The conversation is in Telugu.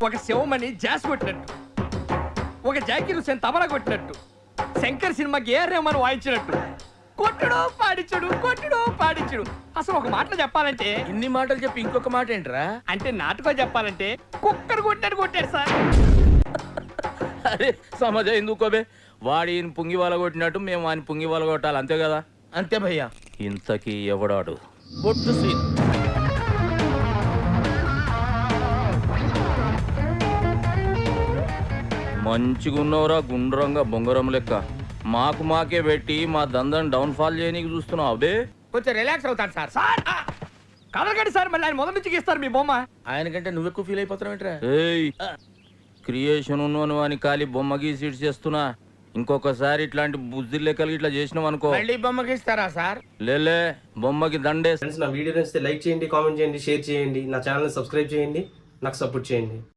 ఒక శివమణి జాస్ కొట్టినట్టు, ఒక జాకీర్ హుసేన్ తబలా కొట్టినట్టు, శంకర్ సినిమాకి ఏ రేమని వాయించినట్టు కొట్టుడు పాడించుడు కొట్టుడు పాడించుడు. అసలు ఒక మాటలో చెప్పాలంటే, ఇన్ని మాటలు చెప్పి ఇంకొక మాట ఏంట్రా? అంటే నాటుకో చెప్పాలంటే కుక్కర్ కొట్టాడు కొట్టాడు సార్. అరే సమాజ ఎందుకోబే, వాడి ఈయన పుంగి వాళ్ళ కొట్టినట్టు మేము ఆయన పుంగి వాళ్ళ కొట్టాలి, అంతే కదా? అంతే భయ్యా. ఇంతకీ ఎవడాడు? బొట్టు సీన్. మంచిగున్నవరా గుండ్రంగా బొంగరం లెక్క, మాకే పెట్టి మా దందని డౌన్ ఫాల్ చేయనీకి చూస్తున్నావు అబే. కొంచెం రిలాక్స్ అవుతాను సార్. సార్ కదలకండి సార్, మళ్ళీ ఆయన మొదటి నుంచి గీస్తారు మీ బొమ్మ. ఆయనకంటే నువ్వు ఎక్కువ ఫీల్ అయిపోతున్నావు ఏంట్రా? ఏయ్ క్రియేషన్ ఉన్నను అని ఖాళీ బొమ్మ గీసి ఇటు చేస్తున్నా, ఇంకొకసారి ఇట్లాంటి బుద్ధి లెక్కలు ఇట్లా చేసినావు అనుకో మళ్ళీ బొమ్మకి ఇస్తారా సార్? లేలే బొమ్మకి దండే. ఫ్రెండ్స్, నా వీడియో నచ్చితే లైక్ చేయండి, కామెంట్ చేయండి, షేర్ చేయండి, నా ఛానల్ని సబ్స్క్రైబ్ చేయండి, నాకు సపోర్ట్ చేయండి.